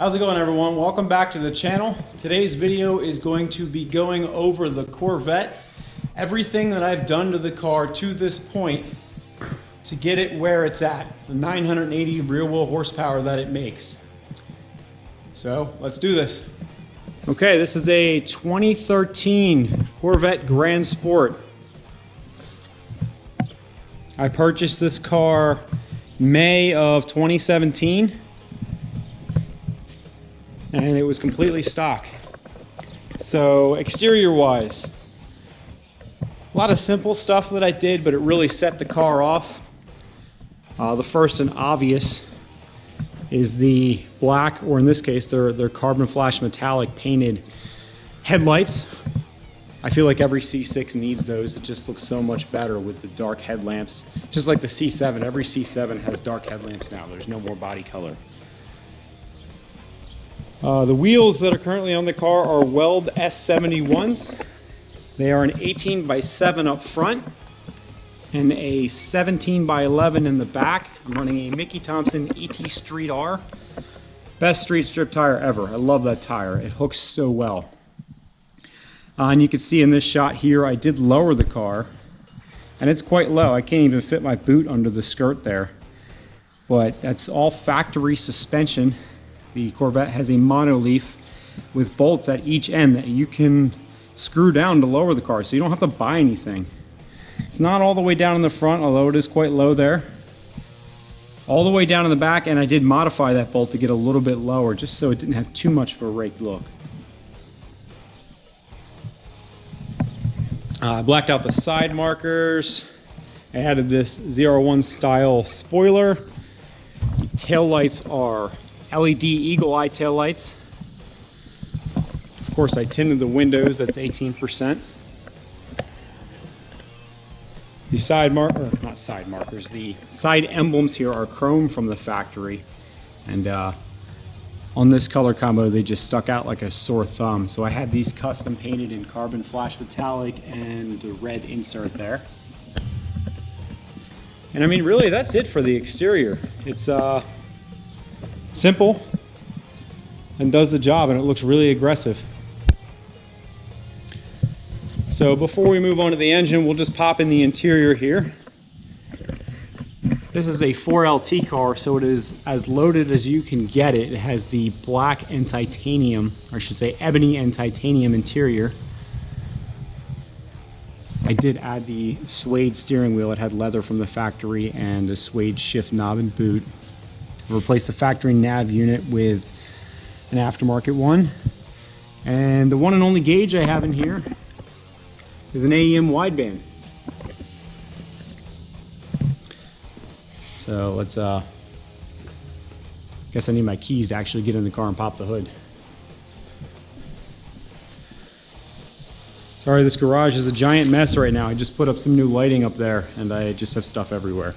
How's it going, everyone? Welcome back to the channel. Today's video is going to be going over the Corvette, everything that I've done to the car to this point to get it where it's at, the 980 rear wheel horsepower that it makes. So let's do this. Okay, this is a 2013 Corvette Grand Sport. I purchased this car May of 2017. And it was completely stock. So exterior wise, a lot of simple stuff that I did, but it really set the car off. The first and obvious is the black, or in this case, they're carbon flash metallic painted headlights. I feel like every C6 needs those. It just looks so much better with the dark headlamps. Just like the C7, every C7 has dark headlamps now. There's no more body color. The wheels that are currently on the car are Weld S71s. They are an 18x7 up front and a 17x11 in the back. I'm running a Mickey Thompson ET Street R. Best street strip tire ever. I love that tire. It hooks so well. And you can see in this shot here, I did lower the car, and it's quite low. I can't even fit my boot under the skirt there. But that's all factory suspension. The Corvette has a monoleaf with bolts at each end that you can screw down to lower the car, so you don't have to buy anything. It's not all the way down in the front, although it is quite low there. All the way down in the back, and I did modify that bolt to get a little bit lower, just so it didn't have too much of a raked look. I blacked out the side markers. I added this 01 style spoiler. The tail lights are LED eagle eye tail lights. Of course, I tinted the windows. That's 18%. The side the side emblems here are chrome from the factory, and on this color combo, they just stuck out like a sore thumb. So I had these custom painted in carbon flash metallic and the red insert there. And I mean, really, that's it for the exterior. It's simple and does the job, and it looks really aggressive. So before we move on to the engine, we'll just pop in the interior here. This is a 4LT car, so it is as loaded as you can get it. It has the black and titanium, or I should say ebony and titanium interior. I did add the suede steering wheel. It had leather from the factory and a suede shift knob and boot. Replace the factory nav unit with an aftermarket one, and the one and only gauge I have in here is an AEM wideband. So let's guess I need my keys to actually get in the car and pop the hood. Sorry, this garage is a giant mess right now. I just put up some new lighting up there, and I just have stuff everywhere.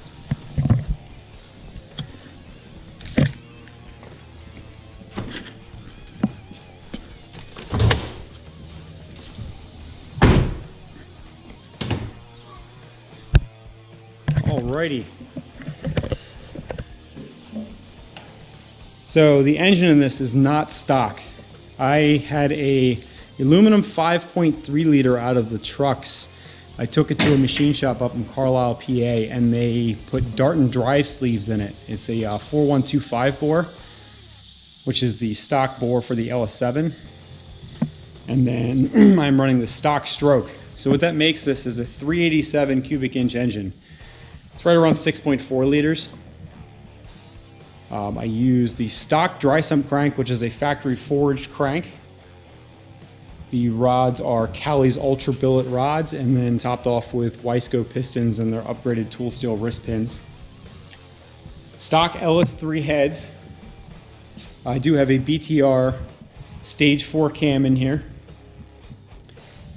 Alrighty. So the engine in this is not stock. I had a aluminum 5.3 liter out of the trucks. I took it to a machine shop up in Carlisle, PA, and they put Darton drive sleeves in it. It's a 4125 bore, which is the stock bore for the LS7. And then I'm running the stock stroke. So what that makes this is a 387 cubic inch engine. It's right around 6.4 liters. I use the stock dry sump crank, which is a factory forged crank. The rods are Cowley's Ultra Billet rods, and then topped off with Wiseco pistons and their upgraded tool steel wrist pins. Stock LS3 heads. I do have a BTR stage 4 cam in here.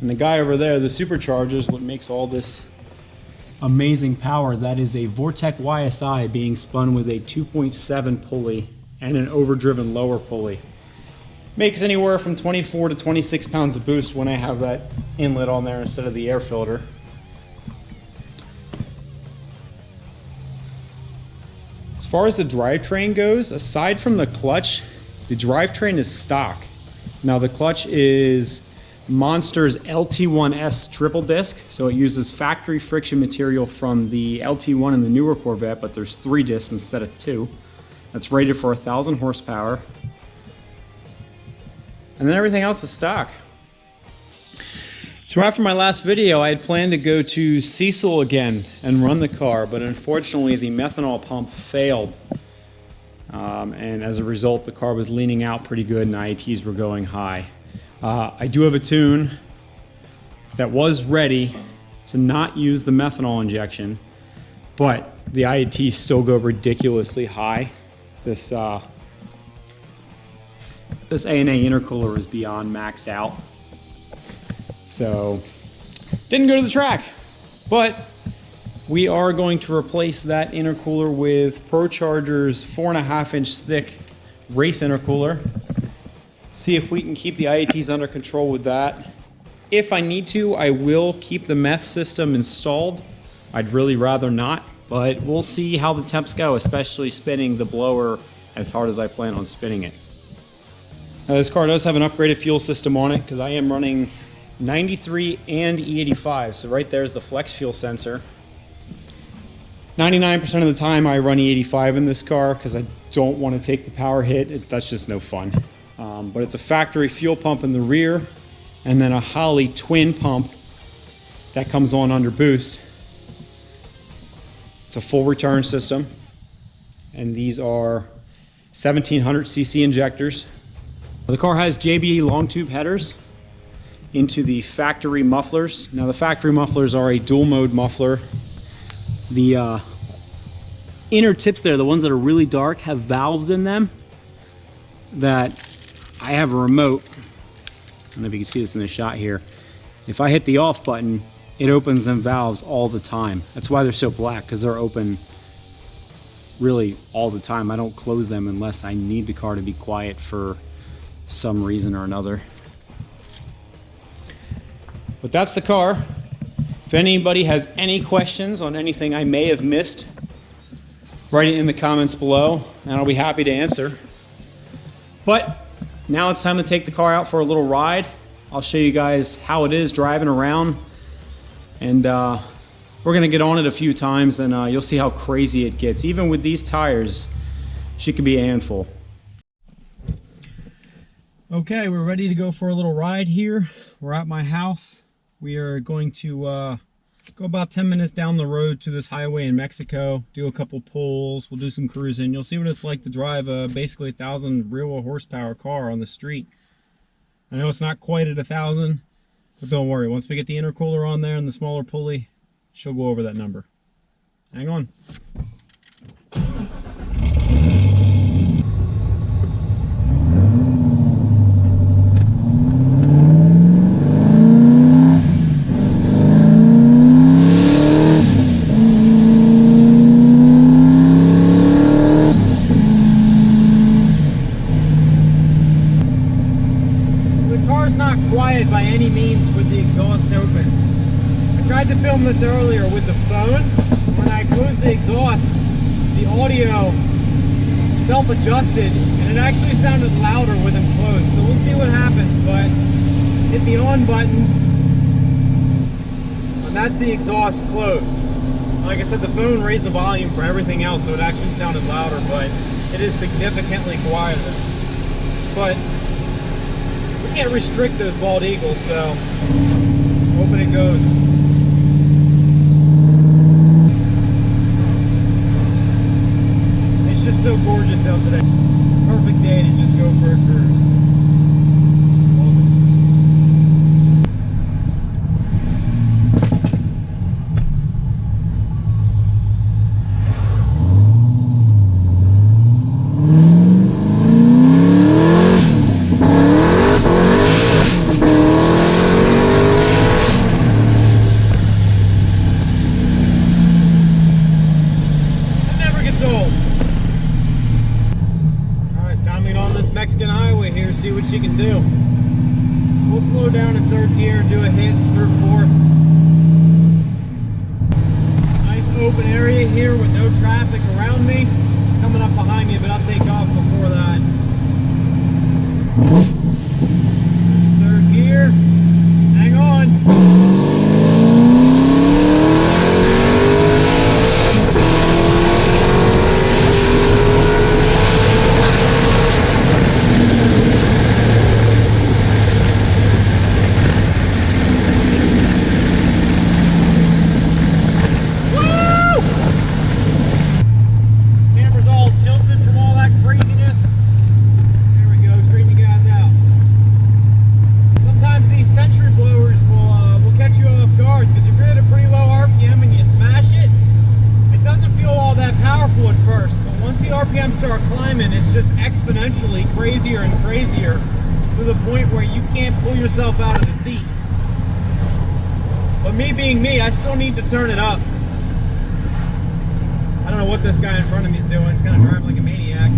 And the guy over there, the Supercharger, is what makes all this amazing power. That is a Vortec YSI being spun with a 2.7 pulley and an overdriven lower pulley. Makes anywhere from 24 to 26 pounds of boost when I have that inlet on there instead of the air filter. As far as the drivetrain goes, aside from the clutch, The drivetrain is stock. Now the clutch is Monster's LT1S triple disc, so it uses factory friction material from the LT1 and the newer Corvette, but there's 3 discs instead of 2. That's rated for 1,000 horsepower. And then everything else is stock. So after my last video, I had planned to go to Cecil again and run the car, but unfortunately the methanol pump failed. And as a result, the car was leaning out pretty good and IATs were going high. I do have a tune that was ready to not use the methanol injection, but the IATs still go ridiculously high. This ANA intercooler is beyond maxed out. So, didn't go to the track, but we are going to replace that intercooler with Supercharger's 4.5-inch thick race intercooler. See if we can keep the IATs under control with that. If I need to, I will keep the meth system installed. I'd really rather not, but we'll see how the temps go, especially spinning the blower as hard as I plan on spinning it. Now, this car does have an upgraded fuel system on it because I am running 93 and E85, so right there's the flex fuel sensor. 99% of the time I run E85 in this car because I don't want to take the power hit. That's just no fun. But it's a factory fuel pump in the rear and then a Holley twin pump that comes on under boost. It's a full return system, and these are 1700cc injectors. The car has JBE long tube headers into the factory mufflers. Now the factory mufflers are a dual mode muffler. The inner tips there, the ones that are really dark, have valves in them that I have a remote. I don't know if you can see this in the shot here. If I hit the off button, it opens them valves all the time. That's why they're so black, because they're open really all the time. I don't close them unless I need the car to be quiet for some reason or another. But that's the car. If anybody has any questions on anything I may have missed, write it in the comments below and I'll be happy to answer. But now it's time to take the car out for a little ride. I'll show you guys how it is driving around, and we're gonna get on it a few times and you'll see how crazy it gets. Even with these tires, she could be a handful. Okay, we're ready to go for a little ride here. We're at my house. We are going to go about 10 minutes down the road to this highway in Mexico, do a couple pulls, we'll do some cruising. You'll see what it's like to drive a basically 1,000 real horsepower car on the street. I know it's not quite at 1,000, but don't worry. Once we get the intercooler on there and the smaller pulley, she'll go over that number. Hang on. By any means with the exhaust open. I tried to film this earlier with the phone. When I closed the exhaust, the audio self-adjusted and it actually sounded louder with them closed. So we'll see what happens, but hit the on button and that's the exhaust closed. Like I said, the phone raised the volume for everything else, so it actually sounded louder, but it is significantly quieter. But we can't restrict those bald eagles, so open it goes. It's just so gorgeous out today. Perfect day to just go for a cruise. Mexican highway here, see what she can do. We'll slow down in third gear and do a hit in third, fourth. Nice open area here with no traffic around me. Coming up behind me, but I'll take off before that. Third gear. Hang on. RPM start climbing, it's just exponentially crazier and crazier to the point where you can't pull yourself out of the seat. But me being me, I still need to turn it up. I don't know what this guy in front of me is doing. He's kind of driving like a maniac.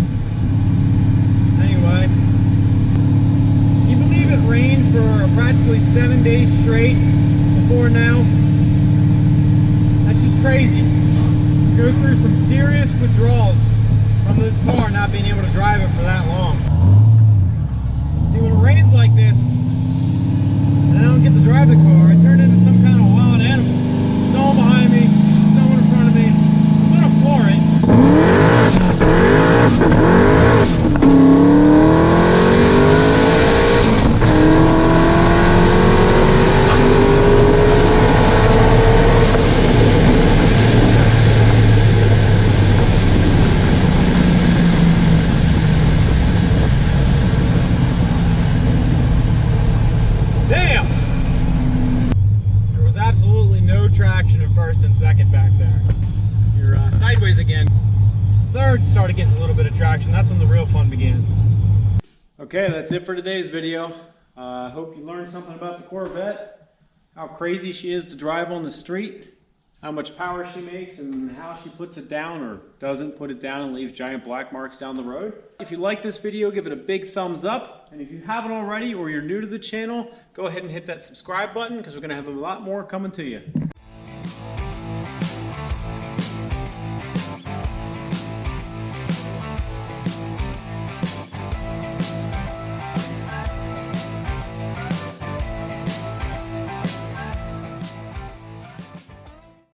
Anyway, can you believe it rained for practically 7 days straight before now? That's just crazy. Go through some serious withdrawals from this car, not being able to drive it for that long. See, when it rains like this and I don't get to drive the car, I turn into some kind of wild animal. Snow behind me, snow in front of me. I'm gonna floor it. Traction in first and second back there. You're sideways again. Third started getting a little bit of traction. That's when the real fun began. Okay, that's it for today's video. I hope you learned something about the Corvette, how crazy she is to drive on the street, how much power she makes, and how she puts it down or doesn't put it down and leaves giant black marks down the road. If you like this video, give it a big thumbs up. And if you haven't already or you're new to the channel, go ahead and hit that subscribe button because we're going to have a lot more coming to you.